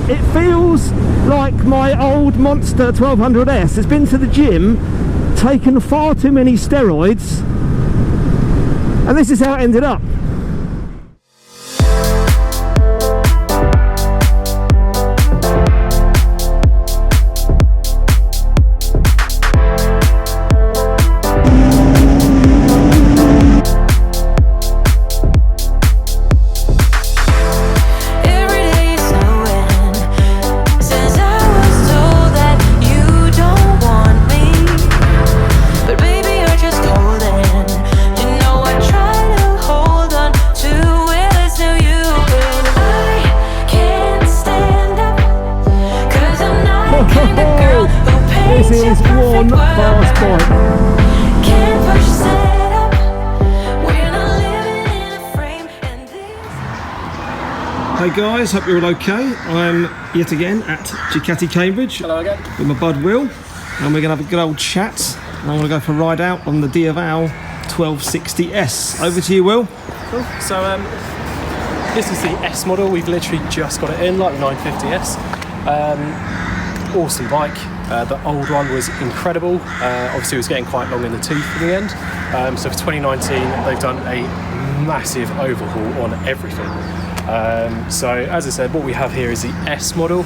it feels like my old Monster 1200S. It's been to the gym, taken far too many steroids, and this is how it ended up. This is one fast bike. Hey guys, hope you're all okay. I'm yet again at Ducati Cambridge. Hello again. With my bud Will, and we're going to have a good old chat. And I'm going to go for a ride out on the DIAVEL 1260S. Over to you, Will. Cool. So this is the S model. We've literally just got it in, like the 950S. Awesome bike. The old one was incredible. Obviously it was getting quite long in the tooth in the end. So for 2019 they've done a massive overhaul on everything. So as I said, what we have here is the S model.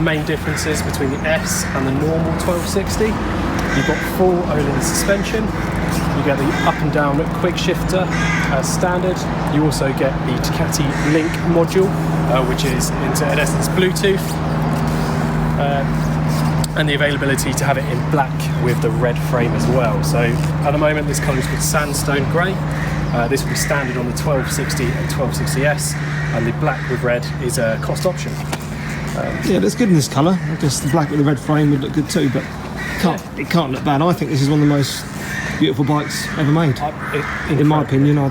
Main differences between the S and the normal 1260. You've got full Öhlins suspension. You get the up and down quick shifter as standard. You also get the Ducati Link module, which is in essence Bluetooth. And the availability to have it in black with the red frame as well. So at the moment this colour is called Sandstone Grey. This will be standard on the 1260 and 1260S, and the black with red is a cost option. Yeah, that's good in this colour. I guess the black with the red frame would look good too, but it can't look bad. I think this is one of the most beautiful bikes ever made. In my opinion, I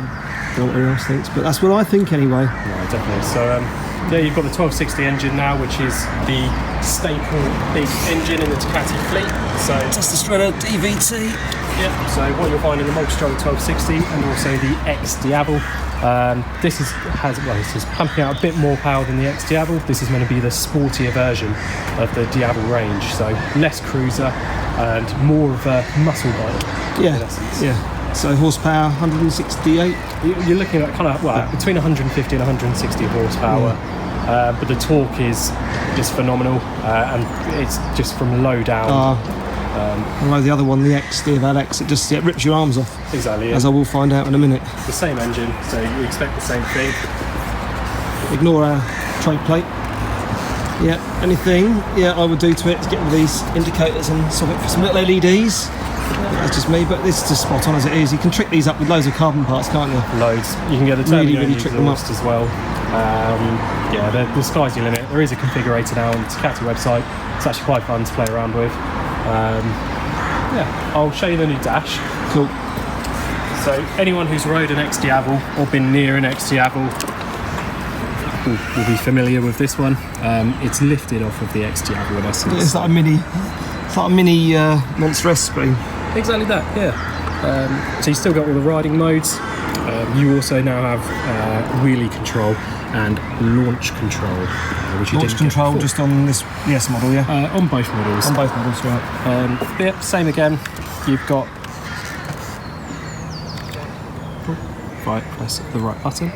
don't know what anyone else thinks, but that's what I think anyway. No, definitely. So yeah, you've got the 1260 engine now, which is the staple big engine in the Ducati fleet. So that's the Strada DVT. Yeah. So what you'll find in the multi-stroke 1260 and also the X Diavel. This is pumping out a bit more power than the X Diavel. This is meant to be the sportier version of the Diavel range, so less cruiser and more of a muscle bike. Yeah. In essence. Yeah. So horsepower 168. You're looking at kind of between 150 and 160 horsepower, but the torque is just phenomenal, and it's just from low down. I know the other one, the X, the DIAVEL X, it rips your arms off. Exactly. Yeah. As I will find out in a minute. The same engine, so you expect the same thing. Ignore our trade plate. Yeah, anything I would do to it is get rid of these indicators and swap it for some little LEDs. That's just me, but this is just spot on as it is. You can trick these up with loads of carbon parts, can't you? Loads. You can get the turbo really trick them up as well. Yeah, the sky's your limit. There is a configurator now on the Ducati website. It's actually quite fun to play around with. Yeah, I'll show you the new dash. Cool. So anyone who's rode an X Diavel or been near an X Diavel will be familiar with this one. It's lifted off of the X Diavel in essence. It's like a mini Monster S screen. Exactly that, yeah. So you still got all the riding modes. You also now have wheelie control and launch control, which you launch didn't control get just on this model, yeah. On both models. On both models, right. Yeah, same again. You've got. Right, press the right button.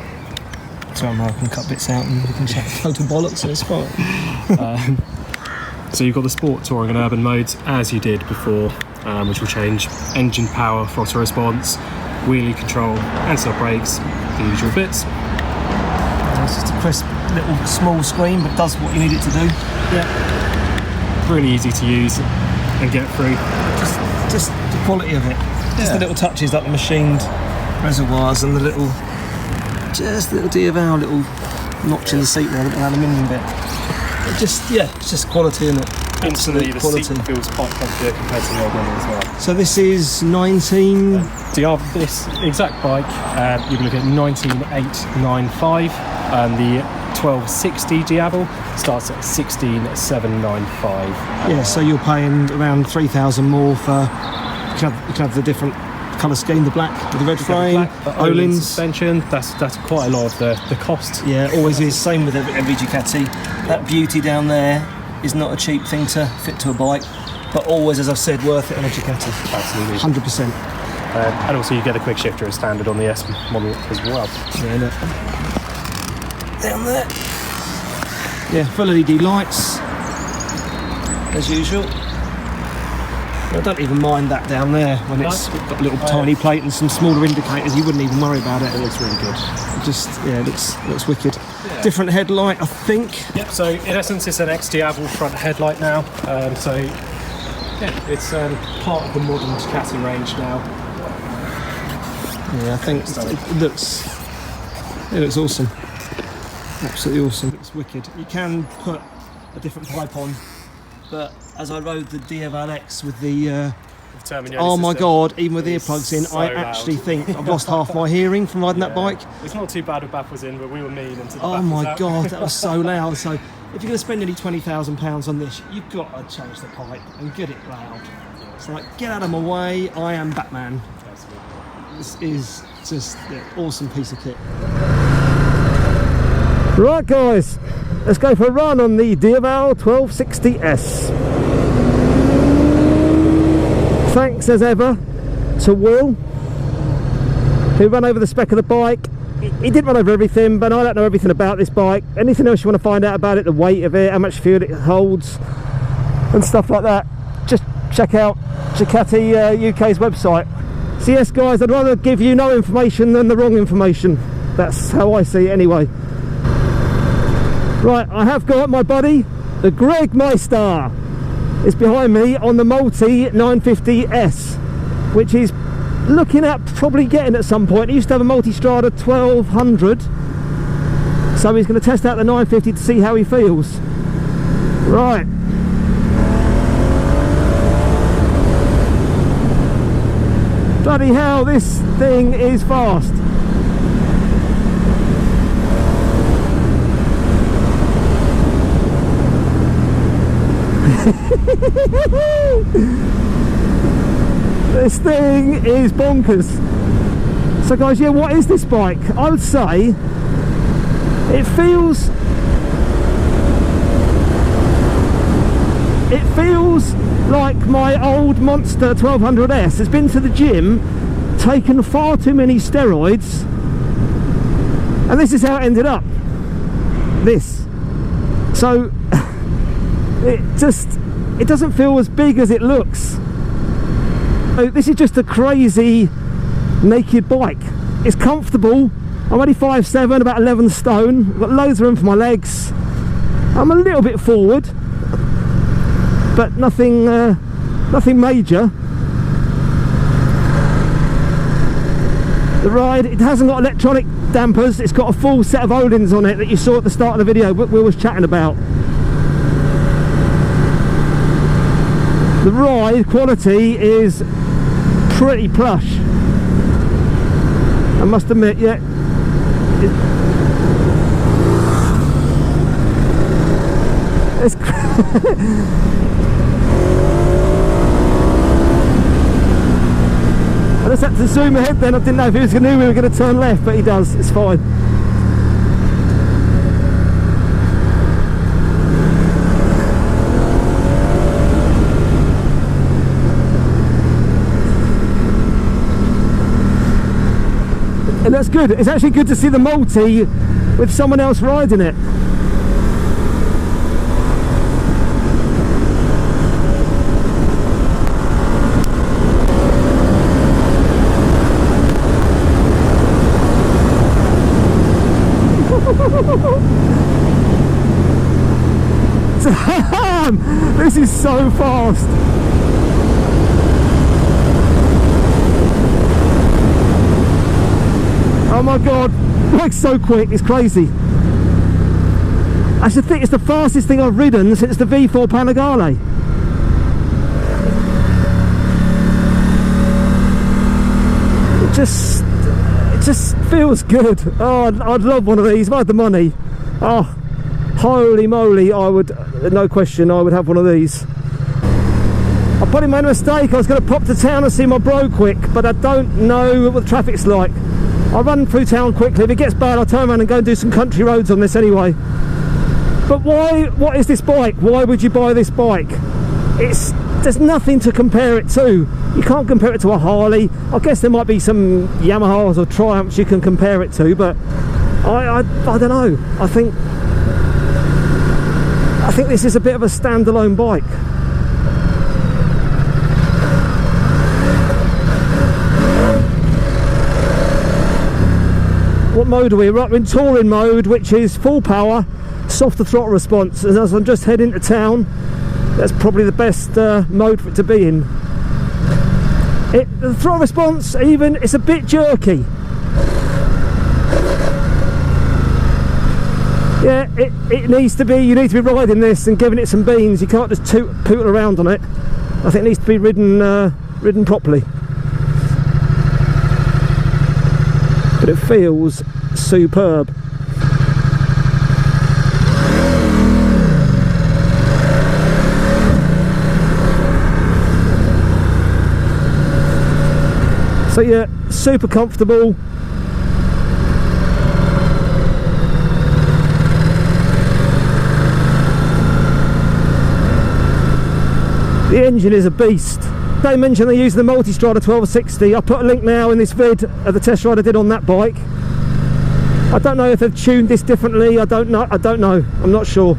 So I can cut bits out and you can chat total bollocks, so it's fine. So you've got the sport, touring and urban modes as you did before, which will change engine power, throttle response, wheelie control, and stop brakes, the usual bits. It's just a crisp little small screen, but does what you need it to do. Yeah. Really easy to use and get through. Just the quality of it. Just the little touches, like the machined reservoirs and the little DIAVEL little notch in the seat there, the little aluminium bit. It's just quality in it. Instantly, the quality. seat feels quite comfy compared to the old one as well. So this is 19. This exact bike, you're looking at 19,895, and the 1260 Diavel starts at 16,795. Yeah, so you're paying around 3,000 more for. You can have the different colour scheme, the black with the red frame, black, O-lins. suspension. That's quite a lot of the cost. Yeah, always is. Same with every Ducati. That beauty down there is not a cheap thing to fit to a bike, but always, as I've said, worth it on a Ducati. Absolutely. 100%. And also you get a quick shifter as standard on the S model as well. Yeah, look. Down there. Yeah, full LED lights, as usual. I don't even mind that down there when it's got a little tiny plate and some smaller indicators. You wouldn't even worry about it. It looks really good. It looks wicked. Yeah. Different headlight, I think. Yep. So in essence, it's an DIAVEL front headlight now. So yeah, it's part of the modern Ducati range now. Yeah, I think it looks awesome. Absolutely awesome. It's wicked. You can put a different pipe on, but as I rode the DIAVEL X with the oh my god, even with earplugs in, so I actually think I've lost half my hearing from riding that bike. It's not too bad with baffles in, but we were mean until the oh my god, that was so loud. So if you're going to spend nearly £20,000 on this, you've got to change the pipe and get it loud. It's like, get out of my way, I am Batman. This is just an awesome piece of kit. Right guys, let's go for a run on the DIAVEL 1260S. Thanks as ever to Will, who ran over the spec of the bike. He didn't run over everything, but I don't know everything about this bike. Anything else you want to find out about it, the weight of it, how much fuel it holds and stuff like that, just check out Ducati UK's website. So yes guys, I'd rather give you no information than the wrong information. That's how I see it anyway. Right, I have got my buddy, the Greg Meister, is behind me on the Multi 950S, which he's looking at probably getting at some point. He used to have a Multistrada 1200, so he's going to test out the 950 to see how he feels. Right. Bloody hell, this thing is fast. This thing is bonkers. So guys, yeah, what is this bike? I would say it feels like my old Monster 1200S. It's been to the gym, taken far too many steroids, and this is how it ended up. This. So it doesn't feel as big as it looks. So this is just a crazy naked bike. It's comfortable. I'm only 5'7", about 11 stone. I've got loads of room for my legs. I'm a little bit forward, but nothing major. The ride, it hasn't got electronic dampers. It's got a full set of O-lins on it that you saw at the start of the video we was chatting about. The ride quality is pretty plush, I must admit. Yeah, it's I just had to zoom ahead then. I didn't know if he was knew we were going to turn left, but he does. It's fine. And that's good. It's actually good to see the Multi with someone else riding it. Damn! This is so fast. Oh my god, bike's so quick, it's crazy. I should think it's the fastest thing I've ridden since the V4 Panigale. It just feels good. Oh, I'd love one of these if I had the money. Oh, holy moly, I would, no question, I would have one of these. I'll probably made a mistake. I was going to pop to town and see my bro quick, but I don't know what the traffic's like. I'll run through town quickly. If it gets bad, I'll turn around and go and do some country roads on this anyway. But why? What is this bike? Why would you buy this bike? There's nothing to compare it to. You can't compare it to a Harley. I guess there might be some Yamahas or Triumphs you can compare it to, but I don't know. I think this is a bit of a standalone bike. What mode are we? Right, we're in touring mode, which is full power, softer throttle response. And as I'm just heading to town, that's probably the best mode for it to be in. The throttle response, even, it's a bit jerky. Yeah, it needs to be, you need to be riding this and giving it some beans. You can't just poodle around on it. I think it needs to be ridden properly. But it feels superb. So yeah, super comfortable. The engine is a beast. They mentioned they use the Multistrada 1260. I'll put a link now in this vid of the test ride I did on that bike. I don't know if they've tuned this differently. I don't know. I'm not sure.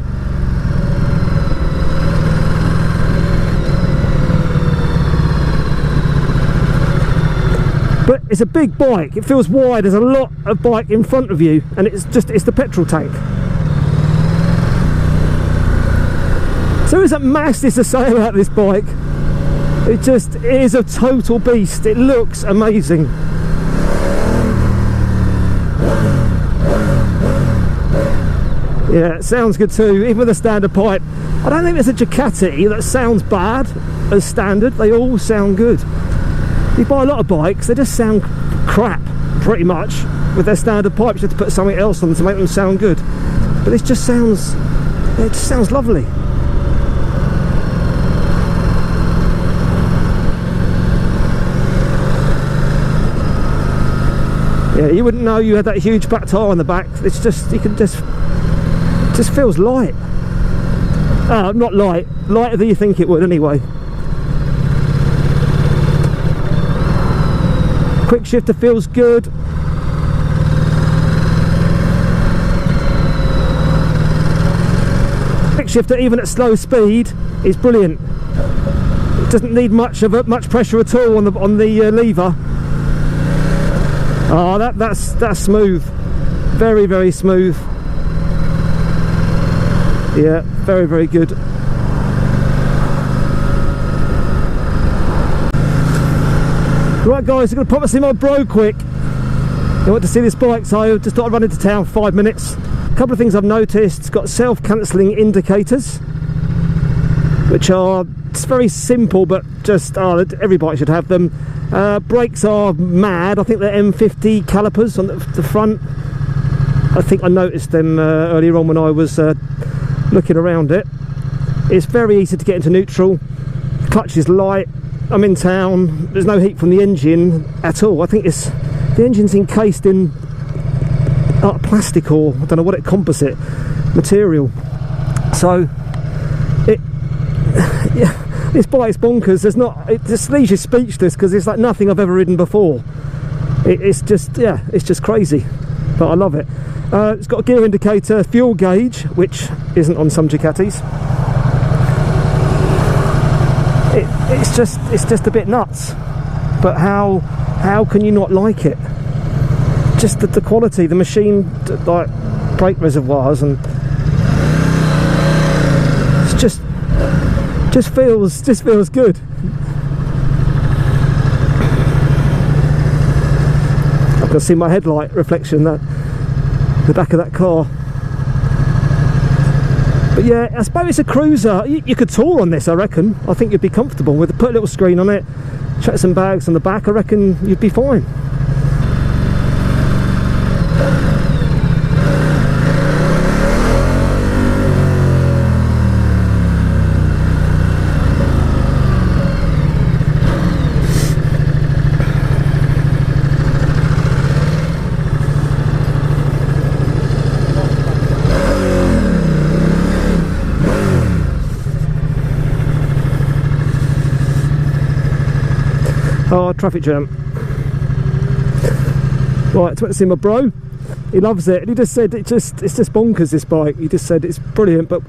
But it's a big bike. It feels wide. There's a lot of bike in front of you, and it's the petrol tank. So there isn't masses to say about this bike. It just is a total beast. It looks amazing. Yeah, it sounds good too, even with a standard pipe. I don't think there's a Ducati that sounds bad as standard. They all sound good. You buy a lot of bikes, they just sound crap, pretty much. With their standard pipes, you have to put something else on them to make them sound good. But it just sounds lovely. Yeah, you wouldn't know you had that huge back tire on the back. It's just, you can just feels light. Not light, lighter than you think it would anyway. Quick shifter feels good. Quick shifter, even at slow speed, is brilliant. It doesn't need much pressure at all on the lever. Oh, that's smooth. Very, very smooth. Yeah, very, very good. Right guys, I'm going to pop and see my bro quick. I want to see this bike, so I just thought I'd run into town for 5 minutes. A couple of things I've noticed. It's got self-cancelling indicators, which are very simple, but just every bike should have them. Brakes are mad. I think they're M50 calipers on the front. I think I noticed them earlier on when I was looking around it. It's very easy to get into neutral. The clutch is light. I'm in town. There's no heat from the engine at all. I think the engine's encased in plastic, or I don't know what it, composite material. So yeah, this bike's bonkers. It just leaves you speechless, because it's like nothing I've ever ridden before. It's just crazy, but I love it. It's got a gear indicator, fuel gauge, which isn't on some Ducatis. It's just a bit nuts, but how can you not like it? Just the quality, the machine, like brake reservoirs, and it's just feels good. I can see my headlight reflection, the back of that car. But yeah, I suppose it's a cruiser. You could tour on this, I reckon. I think you'd be comfortable with it. Put a little screen on it, chuck some bags on the back, I reckon you'd be fine. Oh, traffic jam. Right, went to see my bro. He loves it, and he just said it's just bonkers, this bike. He just said it's brilliant, but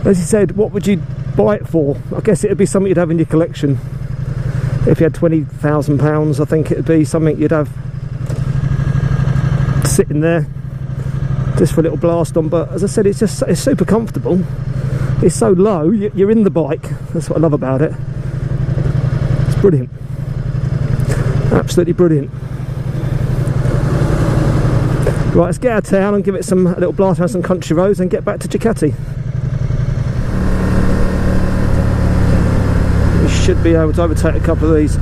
as he said, what would you buy it for? I guess it'd be something you'd have in your collection. If you had £20,000, I think it'd be something you'd have sitting there just for a little blast on. But as I said, it's super comfortable. It's so low, you're in the bike. That's what I love about it. It's brilliant, absolutely brilliant. Right, let's get out of town and give it a little blast around some country roads and get back to Ducati. We should be able to overtake a couple of these.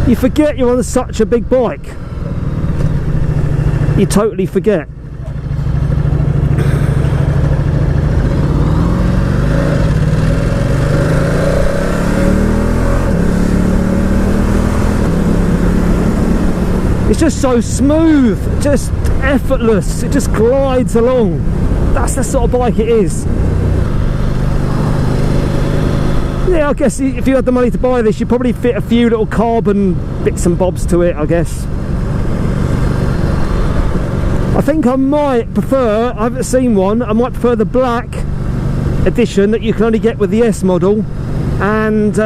You forget you're on such a big bike. You totally forget. It's just so smooth, just effortless, it just glides along. That's the sort of bike it is. Yeah, I guess if you had the money to buy this, you'd probably fit a few little carbon bits and bobs to it, I guess. I think I might prefer, I haven't seen one, I might prefer the black edition that you can only get with the S model and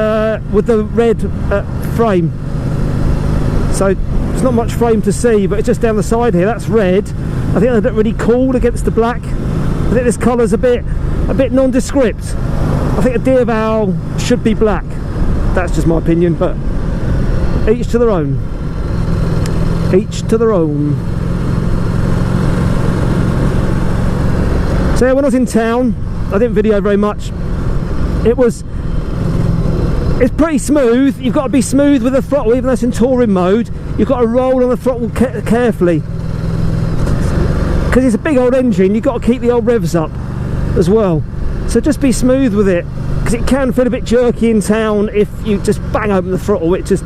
with the red frame. So it's not much frame to see, but it's just down the side here, that's red. I think they look really cool against the black. I think this colour's a bit nondescript. I think a DIAVEL should be black. That's just my opinion, but each to their own. Each to their own. So yeah, when I was in town, I didn't video very much. It's pretty smooth. You've got to be smooth with the throttle, even though it's in touring mode. You've got to roll on the throttle carefully, because it's a big old engine. You've got to keep the old revs up as well. So just be smooth with it, because it can feel a bit jerky in town if you just bang open the throttle. It just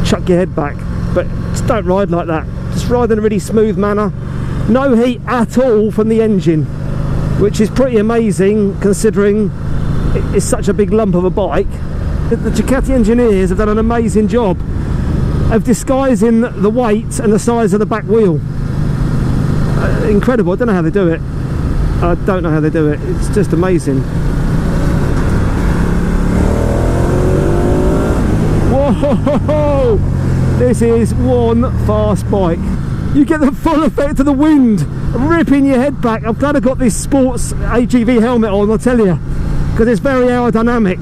chuck your head back. But just don't ride like that. Just ride in a really smooth manner. No heat at all from the engine, which is pretty amazing considering it's such a big lump of a bike. The Ducati engineers have done an amazing job of disguising the weight and the size of the back wheel. Incredible. I don't know how they do it. I don't know how they do it. It's just amazing. Whoa! This is one fast bike. You get the full effect of the wind ripping your head back. I've kind of got this sports AGV helmet on, I'll tell you, because it's very aerodynamic.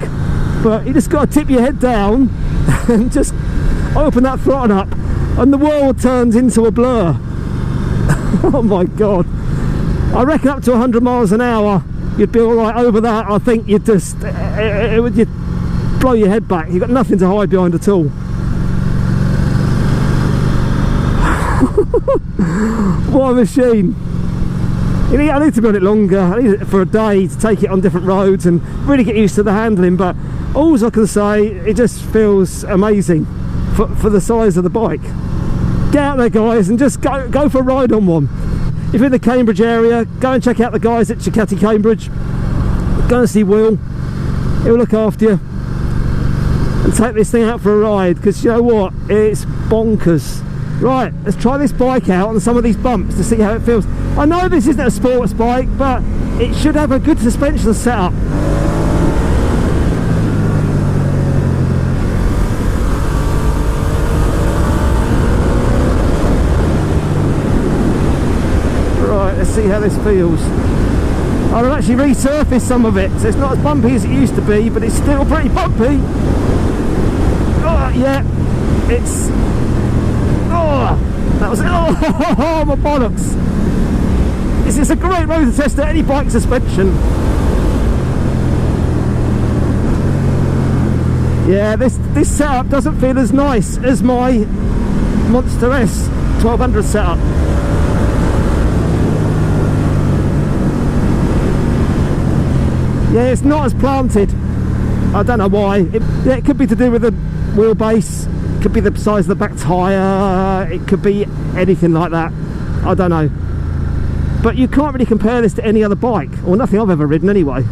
But you just got to tip your head down and just open that throttle up, and the world turns into a blur. Oh my god. I reckon up to 100 miles an hour you'd be alright. Over that, I think you'd just you'd blow your head back. You've got nothing to hide behind at all. What a machine. I need to be on it longer. I need it for a day to take it on different roads and really get used to the handling, but all I can say, it just feels amazing for the size of the bike. Get out there, guys, and just go for a ride on one. If you're in the Cambridge area, go and check out the guys at Ducati Cambridge. Go and see Will. He'll look after you. And take this thing out for a ride, because you know what? It's bonkers. Right, let's try this bike out on some of these bumps to see how it feels. I know this isn't a sports bike, but it should have a good suspension setup. Right, let's see how this feels. I've actually resurfaced some of it, so it's not as bumpy as it used to be, but it's still pretty bumpy. Oh, yeah, it's... Oh, that was it. Oh, my bollocks. This is a great road to test any bike suspension. Yeah, this setup doesn't feel as nice as my Monster S 1200 setup. Yeah, it's not as planted. I don't know why. It could be to do with the wheelbase. It could be the size of the back tyre. It could be anything like that. I don't know. But you can't really compare this to any other bike, or nothing I've ever ridden anyway.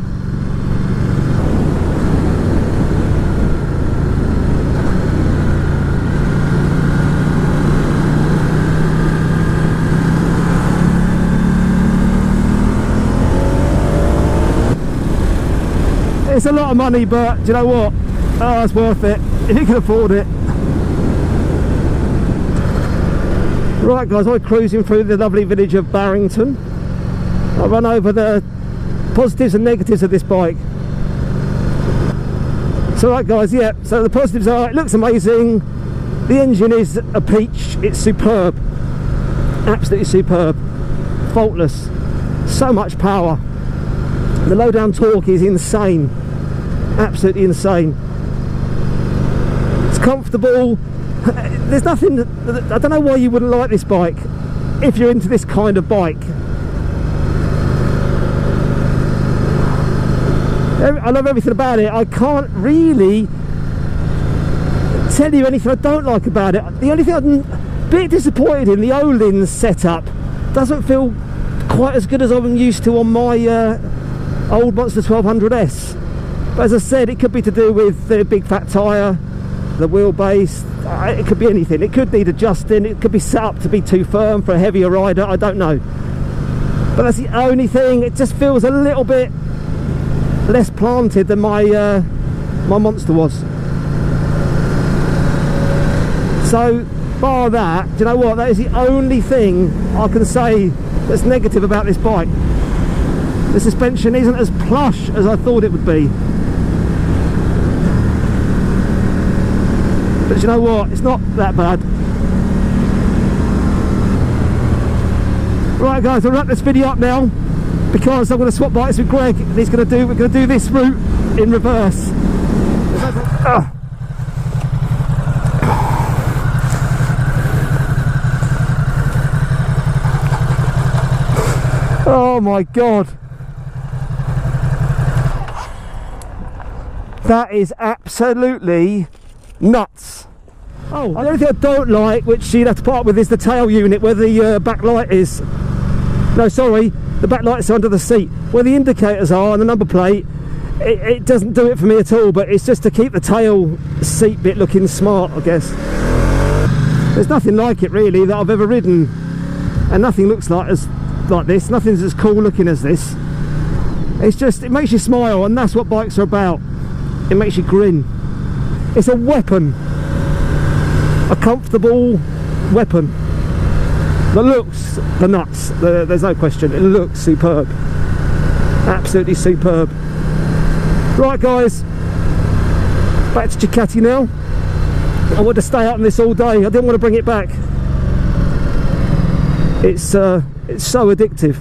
It's a lot of money, but do you know what? Oh, it's worth it if you can afford it. Right guys, I'm cruising through the lovely village of Barrington. I'll run over the positives and negatives of this bike. So right guys, yeah, so the positives are, it looks amazing, the engine is a peach, it's superb, absolutely superb, faultless, so much power, the low down torque is insane, absolutely insane, it's comfortable, there's nothing, I don't know why you wouldn't like this bike if you're into this kind of bike. I love everything about it. I can't really tell you anything I don't like about it. The only thing I'm a bit disappointed in, the Öhlins setup doesn't feel quite as good as I'm used to on my old Monster 1200S. But as I said, it could be to do with the big fat tyre, the wheelbase, it could be anything. It could need adjusting, it could be set up to be too firm for a heavier rider, I don't know. But that's the only thing, it just feels a little bit less planted than my my Monster was. So bar that, do you know what, that is the only thing I can say that's negative about this bike. The suspension isn't as plush as I thought it would be, but you know what, it's not that bad. Right guys, I'll wrap this video up now, because I'm going to swap bikes with Greg, and we're going to do this route in reverse. Oh my god, that is absolutely nuts. Oh, the only thing I don't like, which you'd have to put up with, is the tail unit where the back light is. No, sorry, the back lights are under the seat. Where the indicators are and the number plate, it doesn't do it for me at all, but it's just to keep the tail seat bit looking smart, I guess. There's nothing like it really that I've ever ridden, and nothing looks like this, nothing's as cool looking as this. It's just, it makes you smile, and that's what bikes are about. It makes you grin. It's a weapon, a comfortable weapon. The looks, the nuts, there's no question, it looks superb, absolutely superb. Right guys, back to Ducati now. I want to stay out on this all day, I didn't want to bring it back. It's so addictive.